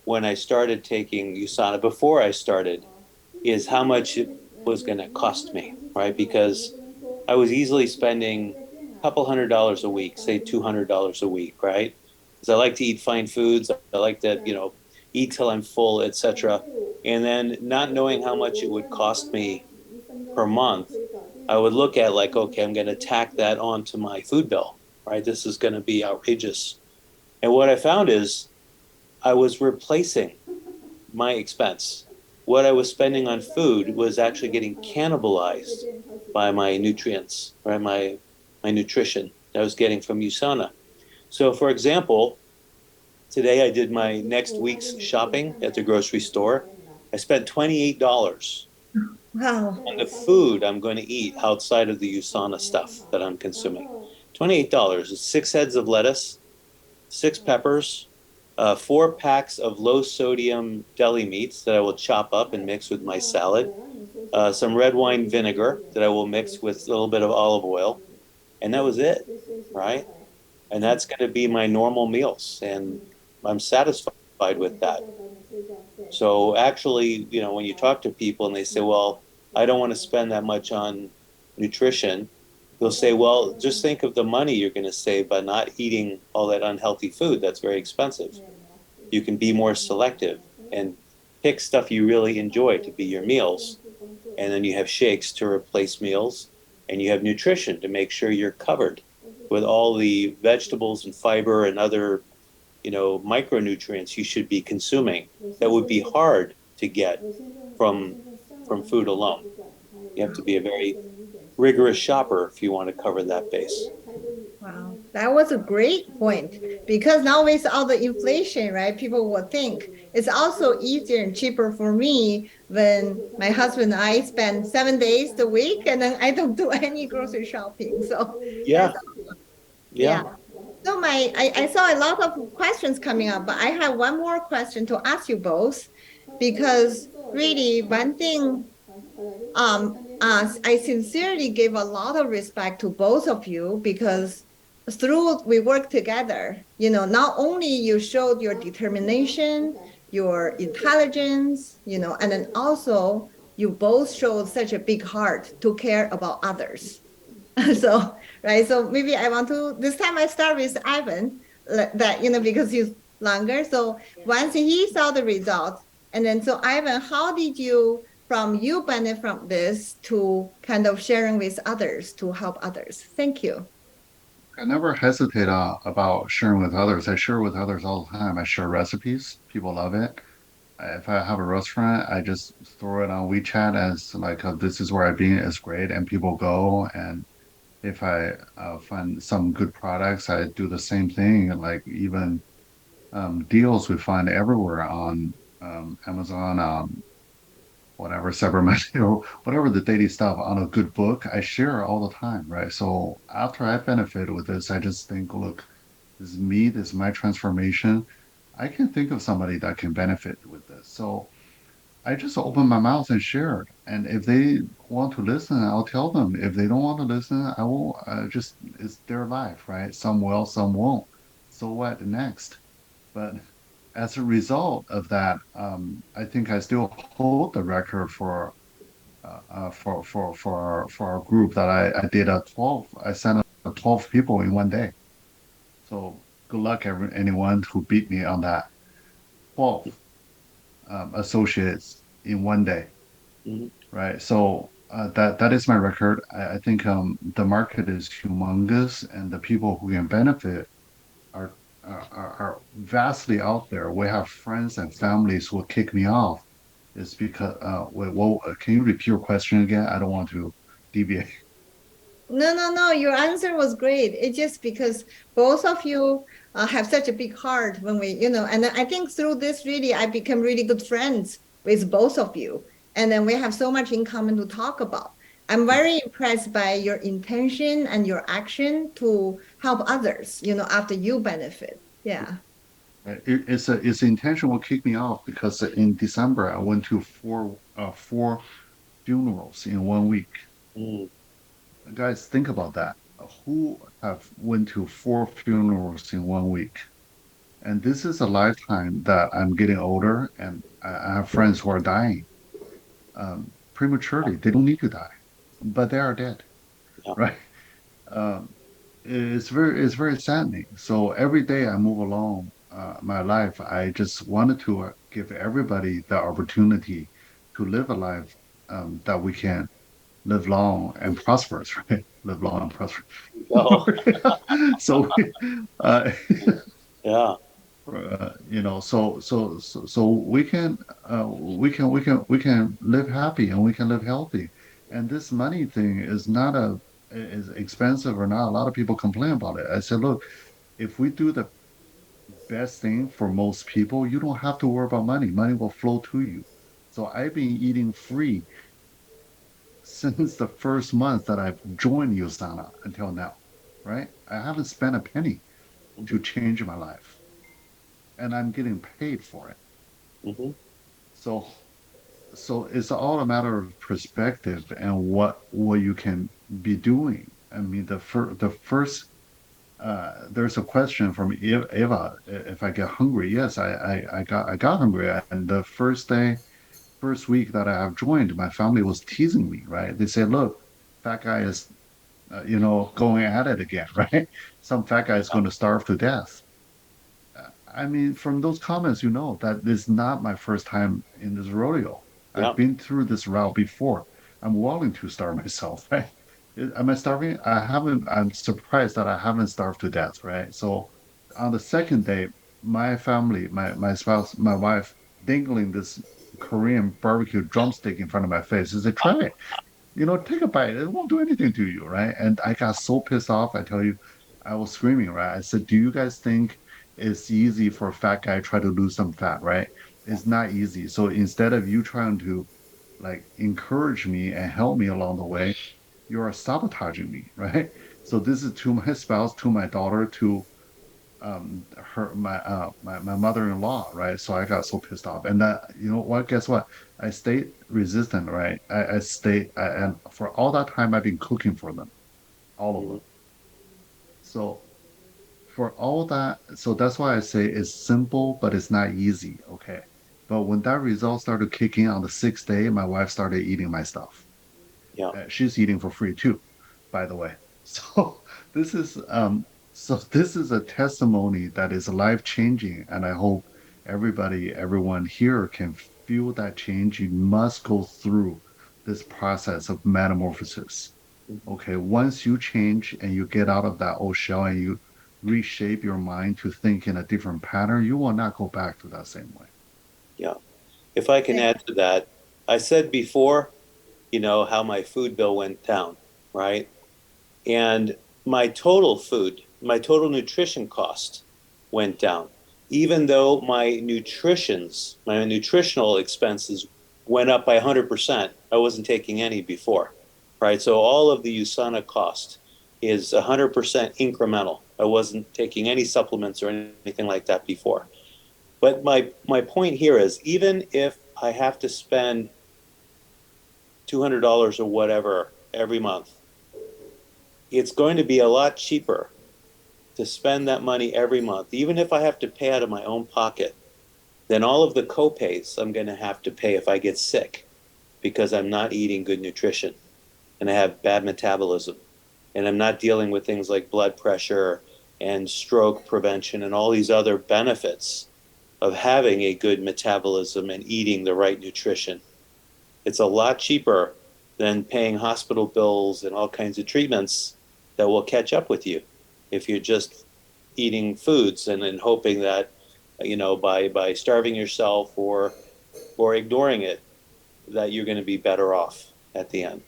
when I started taking USANA before I started is how much it was going to cost me, right? Because I was easily spending a couple $100 a week, say $200 a week, right? Because I like to eat fine foods, I like to, eat till I'm full, etc. And then not knowing how much it would cost me per month, I would look at like, okay, I'm going to tack that onto my food bill, right? This is going to be outrageous. And what I found is I was replacing my expense. What I was spending on food was actually getting cannibalized by my nutrients, right? My nutrition that I was getting from USANA. So, for example, today I did my next week's shopping at the grocery store. I spent $28 Wow. on the food I'm going to eat outside of the USANA stuff that I'm consuming. $28 is 6 heads of lettuce, 6 peppers, 4 packs of low sodium deli meats that I will chop up and mix with my salad, some red wine vinegar that I will mix with a little bit of olive oil, and that was it, right? And that's going to be my normal meals, and I'm satisfied with that. So actually, when you talk to people and they say, "Well, I don't want to spend that much on nutrition," they'll say, "Well, just think of the money you're going to save by not eating all that unhealthy food that's very expensive. You can be more selective and pick stuff you really enjoy to be your meals, and then you have shakes to replace meals, and you have nutrition to make sure you're covered with all the vegetables and fiber and other, micronutrients you should be consuming that would be hard to get from food alone. You have to be a very rigorous shopper if you want to cover that base." Wow, that was a great point because now with all the inflation, right, people will think it's also easier and cheaper for me when my husband and I spend 7 days a week and then I don't do any grocery shopping. So Yeah, that's, yeah. yeah. So I saw a lot of questions coming up, but I have one more question to ask you both because really one thing I sincerely give a lot of respect to both of you because through we work together, not only you showed your determination, your intelligence, and then also you both showed such a big heart to care about others. So, right. So maybe I want to, this time I start with Ivan, that, because he's longer. So once he saw the results, and then, so Ivan, how did you benefit from this to kind of sharing with others to help others? Thank you. I never hesitate about sharing with others. I share with others all the time. I share recipes. People love it. If I have a restaurant, I just throw it on WeChat as like, this is where I've been. It's great, and people go. And if I find some good products, I do the same thing. Like even deals we find everywhere on Amazon, whatever Cybermen, whatever the daily stuff on a good book, I share all the time, right? So after I benefit with this, I just think, look, this is me, this is my transformation. I can think of somebody that can benefit with this. So I just open my mouth and share it. And if they want to listen, I'll tell them. If they don't want to listen, I will just, it's their life, right? Some will, some won't. So what next? But as a result of that, I think I still hold the record for our group that I did a 12. I sent a 12 people in one day. So good luck anyone who beat me on that. 12 associates in one day, Mhm. right? So that is my record. I think the market is humongous, and the people who can benefit are, are vastly out there. We have friends and families who will kick me off. Is because wait, well, can you repeat your question again? I don't want to deviate. No, no, no. Your answer was great. It's just because both of you have such a big heart when and I think through this, really, I become really good friends with both of you. And then we have so much in common to talk about. I'm very impressed by your intention and your action to help others, after you benefit. Yeah. It's intentional kick me off because in December I went to four funerals in 1 week. Mm. Guys, think about that. Who have went to four funerals in 1 week? And this is a lifetime that I'm getting older, and I have friends who are dying prematurely. They don't need to die, but they are dead, Yeah. right? Um, it's very saddening. So every day I move along my life, I just wanted to give everybody the opportunity to live a life that we can live long and prosperous, right? Live long and prosperous. Oh, So, uh, yeah. so we can live happy and we can live healthy. And this money thing is not a is expensive or not. A lot of people complain about it. I said, look, if we do the best thing for most people, you don't have to worry about money. Money will flow to you. So I've been eating free since the first month that I've joined USANA until now, right? I haven't spent a penny to change my life, and I'm getting paid for it. Hmm. So, so it's all a matter of perspective and what you can be doing. I mean, the first there's a question from Eva. If I get hungry, yes, I got hungry, and the first week that I have joined, my family was teasing me, right? They say, "Look, fat guy is, going at it again, right? Some fat guy is going to starve to death." I mean, from those comments, that is not my first time in this rodeo. I've Yeah. been through this route before. I'm willing to starve myself, right? Am I starving? I haven't. I'm surprised that I haven't starved to death, right? So on the second day, my family, my spouse, my wife, dangling this Korean barbecue drumstick in front of my face. They said, try it. Take a bite. It won't do anything to you, right? And I got so pissed off. I tell you, I was screaming, right? I said, do you guys think it's easy for a fat guy to try to lose some fat, right? It's not easy. So instead of you trying to like encourage me and help me along the way, you are sabotaging me, right? So this is to my spouse, to my daughter, to her my mother-in-law, right? So I got so pissed off, and that what? Guess what? I stayed resistant, right? I stayed, and for all that time, I've been cooking for them, all of Hmm. them. So for all that, so that's why I say it's simple, but it's not easy, okay? But when that result started kicking on the sixth day, my wife started eating my stuff. Yeah. She's eating for free too, by the way. So this is this is a testimony that is life changing, and I hope everyone here can feel that change. You must go through this process of metamorphosis. Okay, once you change and you get out of that old shell and you reshape your mind to think in a different pattern, you will not go back to that same way. Yeah. If I can add to that, I said before, how my food bill went down, right? And my total nutrition cost went down, even though my nutritional expenses went up by 100%. I wasn't taking any before, right? So all of the USANA cost is 100% incremental. I wasn't taking any supplements or anything like that before. But my point here is, even if I have to spend $200 or whatever every month, it's going to be a lot cheaper to spend that money every month, even if I have to pay out of my own pocket, than all of the copays I'm going to have to pay if I get sick because I'm not eating good nutrition and I have bad metabolism and I'm not dealing with things like blood pressure and stroke prevention and all these other benefits of having a good metabolism and eating the right nutrition. It's a lot cheaper than paying hospital bills and all kinds of treatments that will catch up with you if you're just eating foods and then hoping that, by starving yourself or ignoring it, that you're going to be better off at the end.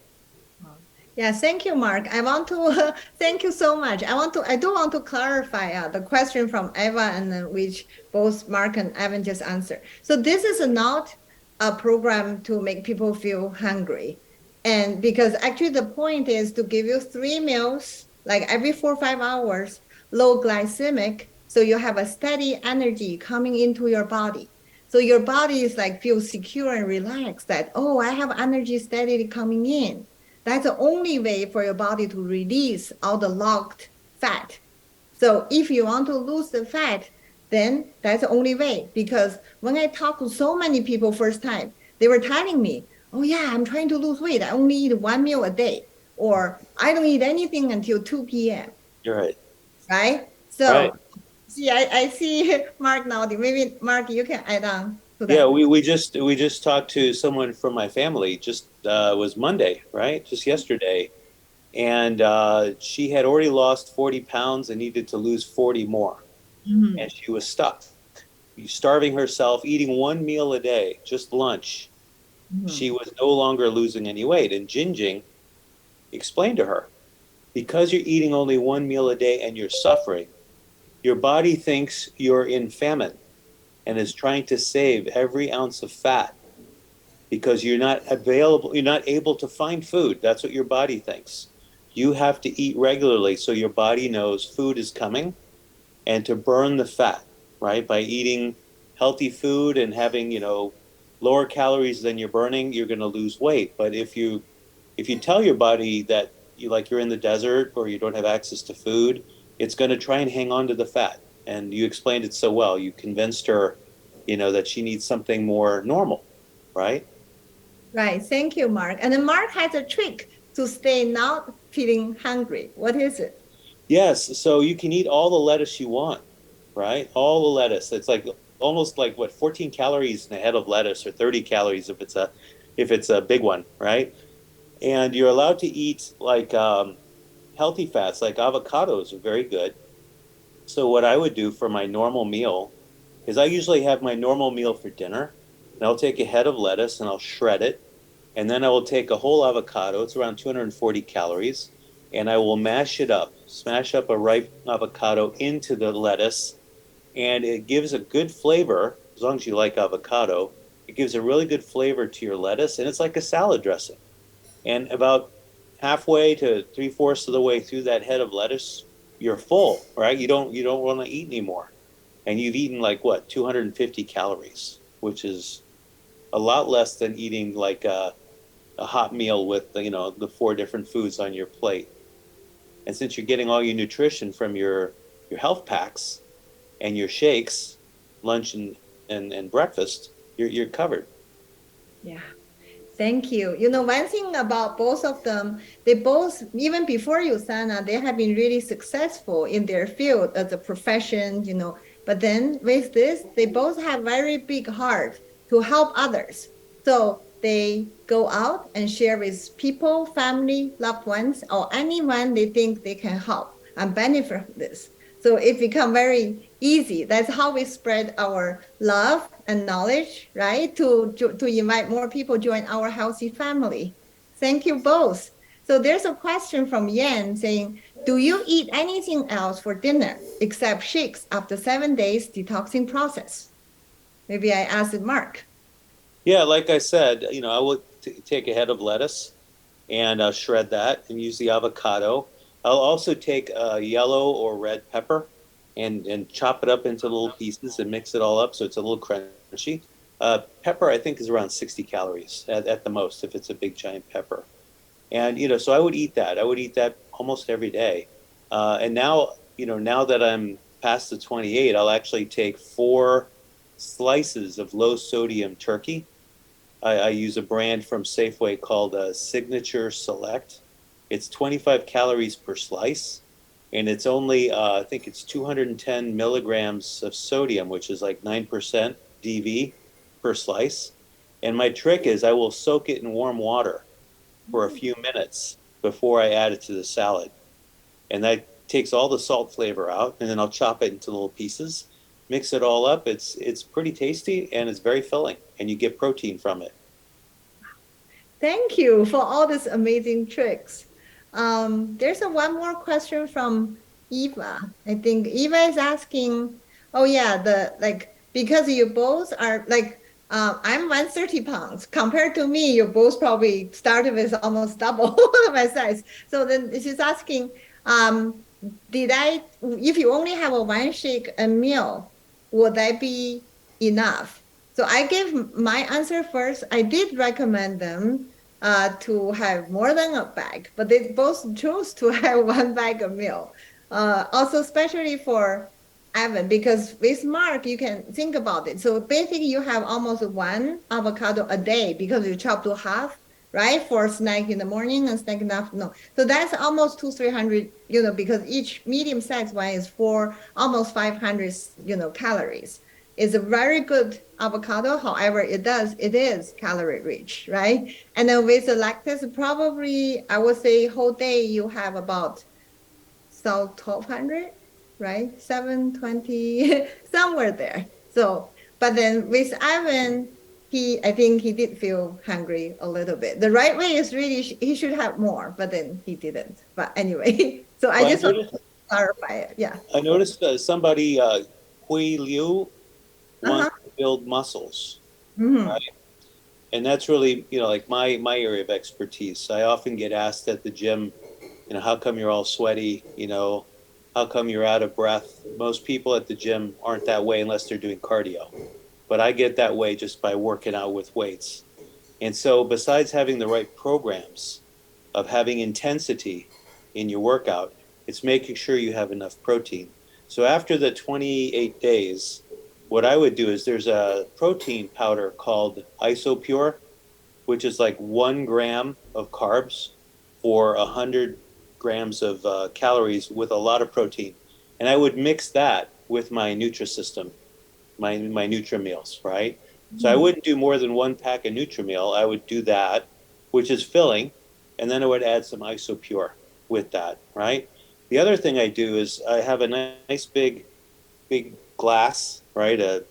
Yeah, thank you, Mark. I want to thank you so much. I do want to clarify the question from Eva and which both Mark and Evan just answered. So this is not a program to make people feel hungry. And because actually the point is to give you 3 meals, like every 4 or 5 hours, low glycemic, so you have a steady energy coming into your body. So your body is like feels secure and relaxed that, oh, I have energy steadily coming in. That's the only way for your body to release all the locked fat. So if you want to lose the fat, then that's the only way. Because when I talk to so many people first time, they were telling me, oh yeah, I'm trying to lose weight. I only eat 1 meal a day, or I don't eat anything until 2 p.m. You're right. Right? So Right. see, I see Mark nodding. Maybe Mark, you can add on to that. Yeah, we just talked to someone from my family. Just was Monday, right? Just yesterday, and she had already lost 40 pounds and needed to lose 40 more, Mhm. and she was stuck, starving herself, eating 1 meal a day, just lunch. Mhm. She was no longer losing any weight, and Jinjing explained to her, because you're eating only 1 meal a day and you're suffering, your body thinks you're in famine and is trying to save every ounce of fat because you're not able to find food. That's what your body thinks. You have to eat regularly so your body knows food is coming and to burn the fat, right? By eating healthy food and having, lower calories than you're burning, you're going to lose weight. But if you tell your body that you're in the desert or you don't have access to food, it's going to try and hang on to the fat. And you explained it so well. You convinced her, that she needs something more normal, right? Right. Thank you, Mark. And then Mark has a trick to stay not feeling hungry. What is it? Yes. So you can eat all the lettuce you want, right? All the lettuce. It's like almost like what 14 calories in a head of lettuce or 30 calories if it's a big one, right? And you're allowed to eat like healthy fats, like avocados are very good. So what I would do for my normal meal is I usually have my normal meal for dinner, and I'll take a head of lettuce and I'll shred it, and then I will take a whole avocado. It's around 240 calories, and I will mash it up, smash up a ripe avocado into the lettuce, and it gives a good flavor as long as you like avocado. It gives a really good flavor to your lettuce, and it's like a salad dressing. And about halfway to three-fourths of the way through that head of lettuce, you're full, right? You don't want to eat anymore, and you've eaten like what 250 calories, which is a lot less than eating like a hot meal with the four different foods on your plate. And since you're getting all your nutrition from your health packs and your shakes, lunch and breakfast, you're covered. Yeah. Thank you. You know, one thing about both of them, they both, even before USANA, they have been really successful in their field as a profession, But then with this, they both have very big heart to help others. So they go out and share with people, family, loved ones, or anyone they think they can help and benefit from this. So it become very easy. That's how we spread our love and knowledge, right? To invite more people join our healthy family. Thank you both. So there's a question from Yan saying, do you eat anything else for dinner except shakes after 7 days detoxing process? Maybe I asked it, Mark. Yeah, like I said, I will take a head of lettuce and shred that and use the avocado. I'll also take yellow or red pepper and chop it up into little pieces and mix it all up so it's a little crunchy. Pepper, I think, is around 60 calories at the most if it's a big giant pepper. And so I would eat that. I would eat that almost every day. And now that I'm past the 28, I'll actually take 4 slices of low sodium turkey. I use a brand from Safeway called Signature Select. It's 25 calories per slice, and it's only, I think it's 210 milligrams of sodium, which is like 9% DV per slice. And my trick is I will soak it in warm water for a few minutes before I add it to the salad. And that takes all the salt flavor out, and then I'll chop it into little pieces, mix it all up. It's pretty tasty and it's very filling, and you get protein from it. Thank you for all these amazing tricks. There's one more question from Eva. I think Eva is asking, oh yeah, because you both are I'm 130 pounds. Compared to me, you both probably started with almost double my size. So then she's asking, if you only have a one shake a meal, would that be enough? So I gave my answer first. I did recommend them to have more than a bag, but they both chose to have one bag a meal. Also, especially for Evan, because with Mark, you can think about it. So basically, you have almost one avocado a day because you chop to half, right? For snack in the morning and snack in the afternoon. So that's almost 300, because each medium sized one is almost 500, calories. It's a very good avocado. However, it is calorie rich, right? And then with the lactose, probably I would say whole day you have about 1,200, right? 720, somewhere there. So, but then with Ivan, I think he did feel hungry a little bit. The right way is really he should have more, but then he didn't. But anyway, so I just want to clarify it. Yeah. I noticed somebody, Hui Liu, wants to build muscles, right? And that's really, like my area of expertise. I often get asked at the gym, how come you're all sweaty? How come you're out of breath? Most people at the gym aren't that way unless they're doing cardio. But I get that way just by working out with weights. And so besides having the right programs of having intensity in your workout, it's making sure you have enough protein. So after the 28 days, what I would do is there's a protein powder called Isopure, which is like 1 gram of carbs for 100 grams of calories with a lot of protein. And I would mix that with my Nutrisystem, my Nutri-Meals, right? So I wouldn't do more than 1 pack of Nutri-Meal. I would do that, which is filling, and then I would add some Isopure with that, right? The other thing I do is I have a nice big glass, right? A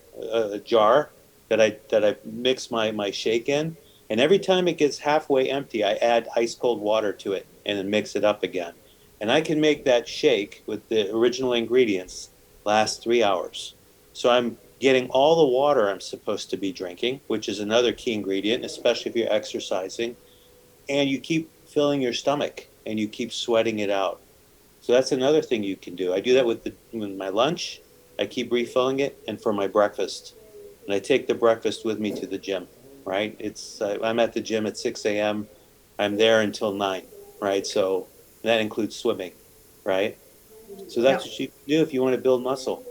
jar that I mix my shake in, and every time it gets halfway empty, I add ice cold water to it and then mix it up again. And I can make that shake with the original ingredients last 3 hours. So I'm getting all the water I'm supposed to be drinking, which is another key ingredient, especially if you're exercising, and you keep filling your stomach and you keep sweating it out. So that's another thing you can do. I do that with my lunch. I keep refilling it, and for my breakfast. And I take the breakfast with me to the gym, right? I'm at the gym at 6 a.m. I'm there until 9, right? So that includes swimming, right? So that's what you can do if you want to build muscle.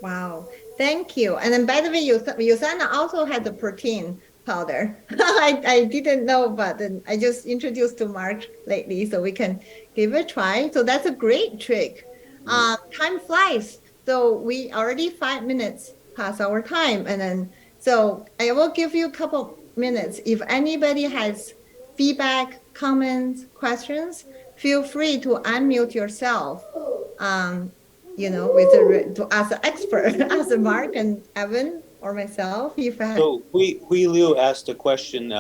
Wow. Thank you. And then, by the way, Yusana also had the protein powder. I didn't know, but then I just introduced to Mark lately, so we can give it a try. So that's a great trick. Time flies. So we already 5 minutes past our time. And then, so I will give you a couple minutes. If anybody has feedback, comments, questions, feel free to unmute yourself. To ask an expert, ask Mark and Evan or myself. So Hui Liu asked a question.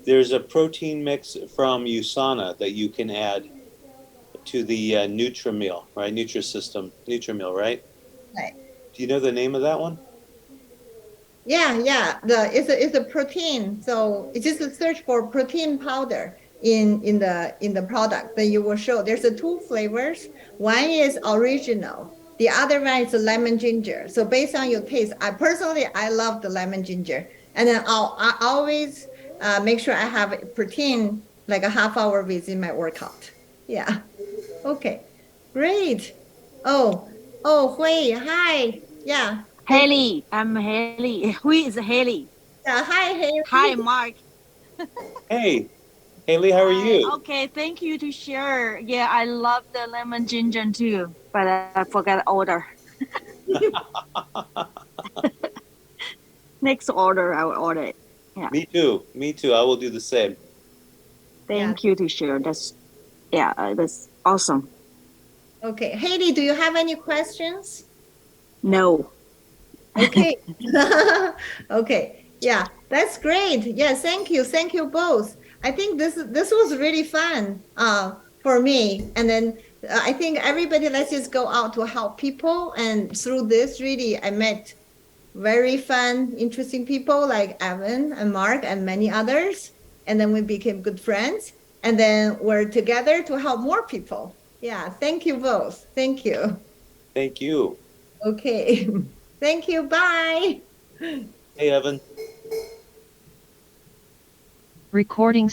There's a protein mix from USANA that you can add to the Nutri-Meal, right? Nutrisystem, Nutri-Meal, right? Right. Do you know the name of that one? Yeah. It's a protein. So it's just a search for protein powder in the product that you will show. There's 2 flavors. One is original. The other one is lemon ginger. So based on your taste, I love the lemon ginger. And then I always make sure I have protein like a half hour within my workout. Yeah. Okay. Great. Oh, Hui, hi. Yeah. Haley, I'm Haley. Who is Haley? Yeah, hi, Haley. Hi, Mark. Hey, Haley, how are you? Okay, thank you to share. Yeah, I love the lemon ginger too, but I forgot order. Next order, I will order it. Yeah. Me too. I will do the same. Thank you, teacher. That's awesome. Okay, Haley, do you have any questions? No. Okay. Okay. Yeah, that's great. Yeah, thank you both. I think this was really fun for me. And then I think everybody, let's just go out to help people. And through this, really, I met very fun, interesting people like Evan and Mark and many others. And then we became good friends. And then we're together to help more people. Yeah, thank you both. Thank you. Thank you. Okay. Thank you. Bye. Hey, Evan. Recording